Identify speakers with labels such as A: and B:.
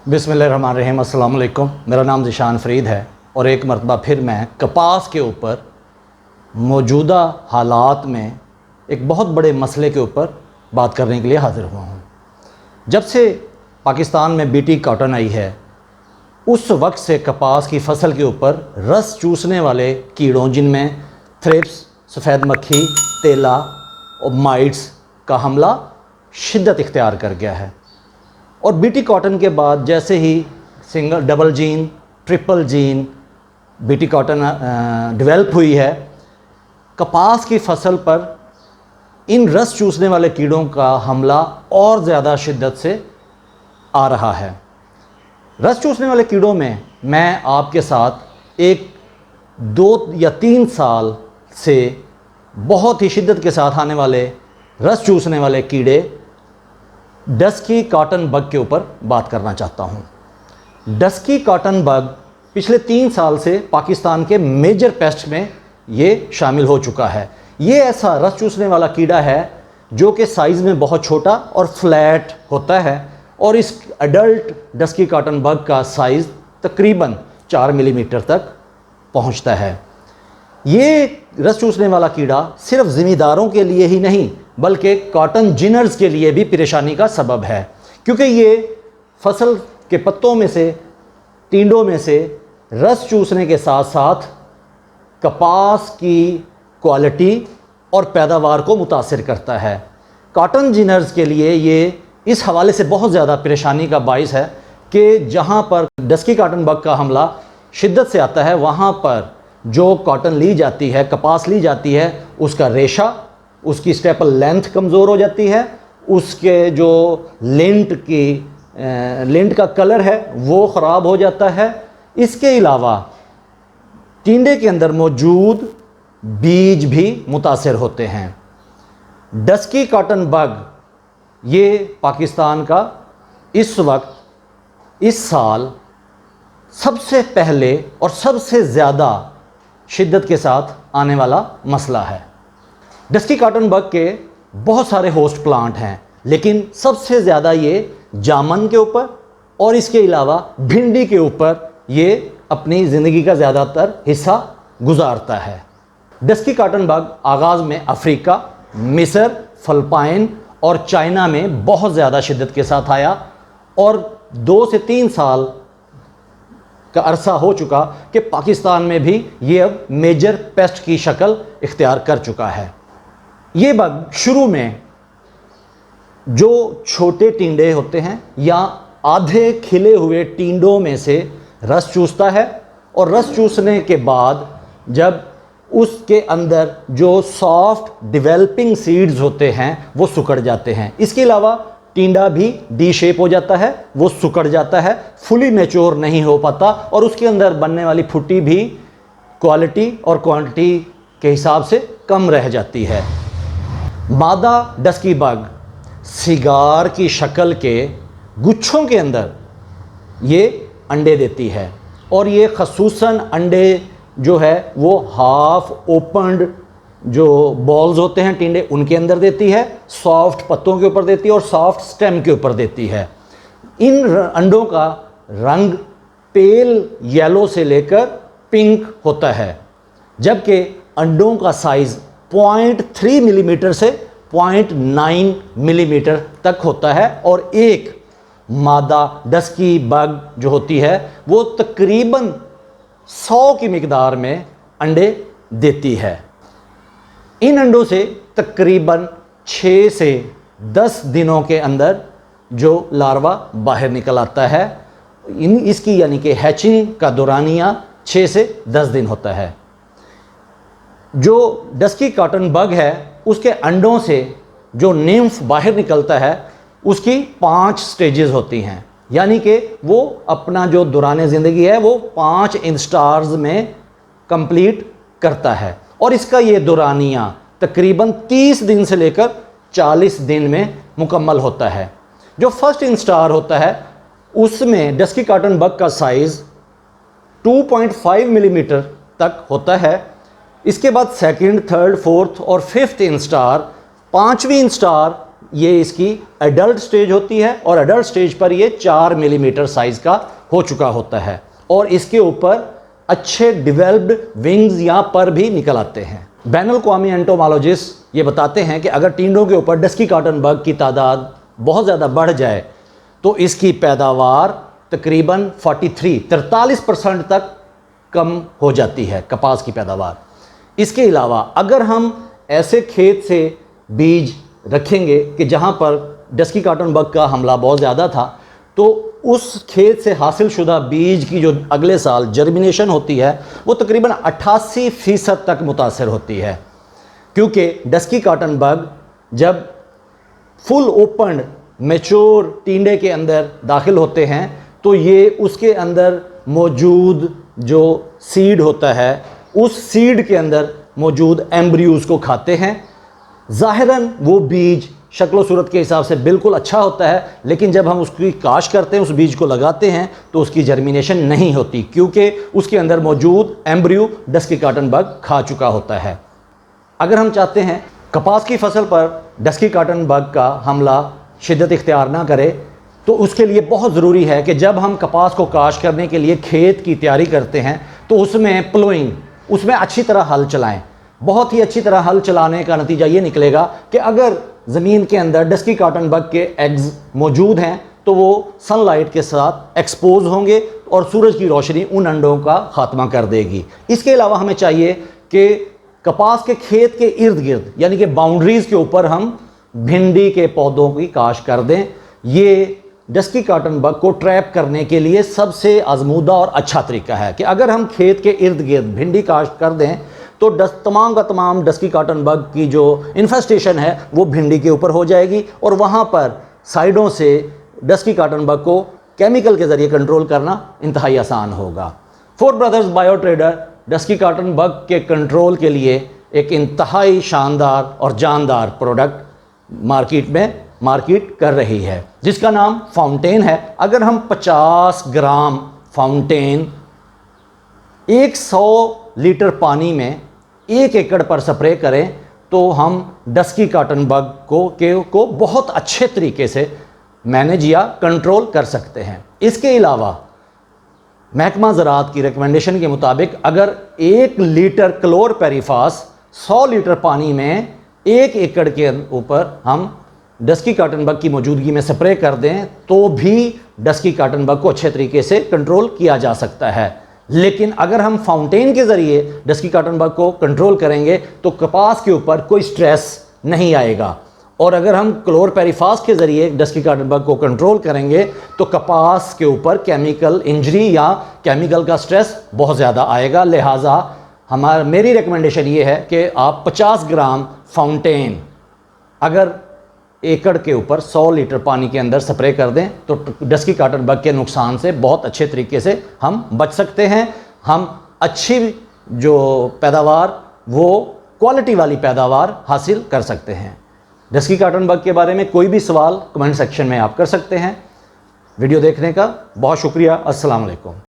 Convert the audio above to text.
A: बिस्मिल्लाहिर्रहमानिर्रहीम, अस्सलाम वालेकुम। मेरा नाम ज़ीशान फ़रीद है और एक मरतबा फिर मैं कपास के ऊपर मौजूदा हालात में एक बहुत बड़े मसले के ऊपर बात करने के लिए हाज़िर हुआ हूँ। जब से पाकिस्तान में बीटी कॉटन आई है, उस वक्त से कपास की फसल के ऊपर रस चूसने वाले कीड़ों, जिनमें थ्रिप्स, सफ़ेद मक्खी, तेला और माइट्स का हमला शिद्दत इख्तियार कर गया है। और बीटी कॉटन के बाद जैसे ही single, double gene, triple gene BT cotton develop हुई है, कपास की फसल पर इन रस चूसने वाले कीड़ों का हमला और ज़्यादा शिद्दत से आ रहा है। रस चूसने वाले कीड़ों में मैं आपके साथ एक 2 या 3 साल से बहुत ही शिद्दत के साथ आने वाले रस चूसने वाले कीड़े डस्की कॉटन बग के ऊपर बात करना चाहता हूँ। डस्की कॉटन बग पिछले 3 साल से पाकिस्तान के मेजर पेस्ट में ये शामिल हो चुका है। ये ऐसा रस चूसने वाला कीड़ा है जो कि साइज़ में बहुत छोटा और फ्लैट होता है, और इस एडल्ट डस्की कॉटन बग का साइज़ तकरीबन 4 मिलीमीटर तक पहुँचता है। ये रस चूसने वाला कीड़ा सिर्फ ज़मींदारों के लिए ही नहीं बल्कि कॉटन जिनर्स के लिए भी परेशानी का सबब है, क्योंकि ये फसल के पत्तों में से, टिंडों में से रस चूसने के साथ साथ कपास की क्वालिटी और पैदावार को मुतासिर करता है। कॉटन जिनर्स के लिए ये इस हवाले से बहुत ज़्यादा परेशानी का बाइस है कि जहाँ पर डस्की कॉटन बग का हमला शिद्दत से आता है, वहाँ पर जो कॉटन ली जाती है, कपास ली जाती है, उसका रेशा, उसकी स्टेपल लेंथ कमज़ोर हो जाती है, उसके जो लिंट का कलर है वो ख़राब हो जाता है। इसके अलावा टिंडे के अंदर मौजूद बीज भी मुतासिर होते हैं। डस्की कॉटन बग ये पाकिस्तान का इस वक्त, इस साल सबसे पहले और सबसे ज़्यादा शिद्दत के साथ आने वाला मसला है। डस्की कॉटन बग के बहुत सारे होस्ट प्लांट हैं, लेकिन सबसे ज़्यादा ये जामन के ऊपर और इसके अलावा भिंडी के ऊपर ये अपनी ज़िंदगी का ज़्यादातर हिस्सा गुजारता है। डस्की कॉटन बग आगाज़ में अफ्रीका, मिस्र, फ़िलिपाइन और चाइना में बहुत ज़्यादा शिद्दत के साथ आया, और 2 से 3 साल का अरसा हो चुका कि पाकिस्तान में भी ये अब मेजर पेस्ट की शक्ल इख्तियार कर चुका है। ये बग शुरू में जो छोटे टिंडे होते हैं या आधे खिले हुए टिंडों में से रस चूसता है, और रस चूसने के बाद जब उसके अंदर जो सॉफ्ट डेवलपिंग सीड्स होते हैं वो सिकुड़ जाते हैं। इसके अलावा टिंडा भी डी शेप हो जाता है, वो सिकुड़ जाता है, फुली मैच्योर नहीं हो पाता, और उसके अंदर बनने वाली फुटी भी क्वालिटी और क्वांटिटी के हिसाब से कम रह जाती है। मादा डस्की बग सिगार की शक्ल के गुच्छों के अंदर ये अंडे देती है, और ये खसूसन अंडे जो है वो हाफ ओपन्ड जो बॉल्स होते हैं टिंडे, उनके अंदर देती है, सॉफ्ट पत्तों के ऊपर देती है और सॉफ्ट स्टेम के ऊपर देती है। इन अंडों का रंग पेल येलो से लेकर पिंक होता है, जबकि अंडों का साइज़ 0.3 मिलीमीटर से 0.9 मिलीमीटर तक होता है, और एक मादा डस्की बग जो होती है वो तकरीबन 100 की मिकदार में अंडे देती है। इन अंडों से तकरीबन 6 से 10 दिनों के अंदर जो लार्वा बाहर निकल आता है, इसकी यानी कि हैचिंग का दौरानिया 6 से 10 दिन होता है। जो डस्की कॉटन बग है उसके अंडों से जो निम्फ बाहर निकलता है उसकी 5 स्टेजेस होती हैं, यानी कि वो अपना जो दौरान ज़िंदगी है वो 5 इंस्टार्स में कंप्लीट करता है, और इसका ये दौरानिया तकरीबन 30 दिन से लेकर 40 दिन में मुकम्मल होता है। जो फर्स्ट इंस्टार होता है उसमें डस्की कॉटन बग का साइज़ 2.5 मिलीमीटर तक होता है। इसके बाद सेकंड, थर्ड, फोर्थ और फिफ्थ इंस्टार, पांचवी इंस्टार ये इसकी एडल्ट स्टेज होती है और एडल्ट स्टेज पर ये 4 मिलीमीटर साइज का हो चुका होता है और इसके ऊपर अच्छे डिवेल्प्ड विंग्स या पर भी निकल आते हैं। बैनुल-अक़वामी एंटोमोलॉजिस्ट ये बताते हैं कि अगर टींडों के ऊपर डस्की कॉटन बग की तादाद बहुत ज़्यादा बढ़ जाए तो इसकी पैदावार तकरीबन 43% तक कम हो जाती है, कपास की पैदावार। इसके अलावा अगर हम ऐसे खेत से बीज रखेंगे कि जहाँ पर डस्की कॉटन बग का हमला बहुत ज़्यादा था, तो उस खेत से हासिल शुदा बीज की जो अगले साल जर्मिनेशन होती है वो तकरीबन 88% तक मुतासर होती है, क्योंकि डस्की कॉटन बग जब फुल ओपन मैच्योर टींडे के अंदर दाखिल होते हैं तो ये उसके अंदर मौजूद जो सीड होता है उस सीड के अंदर मौजूद एम्ब्रियोज को खाते हैं। ज़ाहिरन वो बीज शक्ल सूरत के हिसाब से बिल्कुल अच्छा होता है, लेकिन जब हम उसकी काश करते हैं, उस बीज को लगाते हैं, तो उसकी जर्मिनेशन नहीं होती, क्योंकि उसके अंदर मौजूद एम्ब्रियो डस्की कॉटन बग खा चुका होता है। अगर हम चाहते हैं कपास की फसल पर डस्की कॉटन बग का हमला शिद्दत इख्तियार ना करे, तो उसके लिए बहुत ज़रूरी है कि जब हम कपास को काश करने के लिए खेत की तैयारी करते हैं तो उसमें प्लोइंग, उसमें अच्छी तरह हल चलाएं। बहुत ही अच्छी तरह हल चलाने का नतीजा ये निकलेगा कि अगर ज़मीन के अंदर डस्की कॉटन बग के एग्स मौजूद हैं तो वो सनलाइट के साथ एक्सपोज होंगे और सूरज की रोशनी उन अंडों का ख़ात्मा कर देगी। इसके अलावा हमें चाहिए कि कपास के खेत के इर्द गिर्द यानी कि बाउंड्रीज़ के ऊपर हम भिंडी के पौधों की काश कर दें। ये डस्की कॉटन बग को ट्रैप करने के लिए सबसे आजमूदा और अच्छा तरीका है कि अगर हम खेत के इर्द गिर्द भिंडी काश कर दें तो तमाम का तमाम डस्की कॉटन बग की जो इन्फेस्टेशन है वो भिंडी के ऊपर हो जाएगी और वहाँ पर साइडों से डस्की कॉटन बग को केमिकल के ज़रिए कंट्रोल करना इंतहाई आसान होगा। Four brothers bio trader dusky cotton bug के कंट्रोल के लिए एक इंतहाई शानदार और जानदार प्रोडक्ट मार्केट कर रही है, जिसका नाम फाउंटेन है। अगर हम 50 ग्राम फाउंटेन 100 लीटर पानी में 1 एकड़ पर स्प्रे करें तो हम डस्की कॉटन बग को बहुत अच्छे तरीके से मैनेज या कंट्रोल कर सकते हैं। इसके अलावा महकमा ज़राअत की रिकमेंडेशन के मुताबिक अगर 1 लीटर क्लोरपेरिफास 100 लीटर पानी में 1 एकड़ के ऊपर हम डस्की कॉटन बग की मौजूदगी में स्प्रे कर दें तो भी डस्की कॉटन बग को अच्छे तरीके से कंट्रोल किया जा सकता है। लेकिन अगर हम फाउंटेन के ज़रिए डस्की कॉटन बग को कंट्रोल करेंगे तो कपास के ऊपर कोई स्ट्रेस नहीं आएगा, और अगर हम क्लोरपेरिफास के ज़रिए डस्की कॉटन बग को कंट्रोल करेंगे तो कपास के ऊपर केमिकल इंजरी या केमिकल का स्ट्रेस बहुत ज़्यादा आएगा। लिहाजा मेरी रिकमेंडेशन ये है कि आप 50 ग्राम फाउंटेन अगर एकड़ के ऊपर 100 लीटर पानी के अंदर स्प्रे कर दें तो डस्की कॉटन बग के नुकसान से बहुत अच्छे तरीके से हम बच सकते हैं। हम अच्छी जो पैदावार वो क्वालिटी वाली पैदावार हासिल कर सकते हैं। डस्की कॉटन बग के बारे में कोई भी सवाल कमेंट सेक्शन में आप कर सकते हैं। वीडियो देखने का बहुत शुक्रिया। अस्सलाम वालेकुम।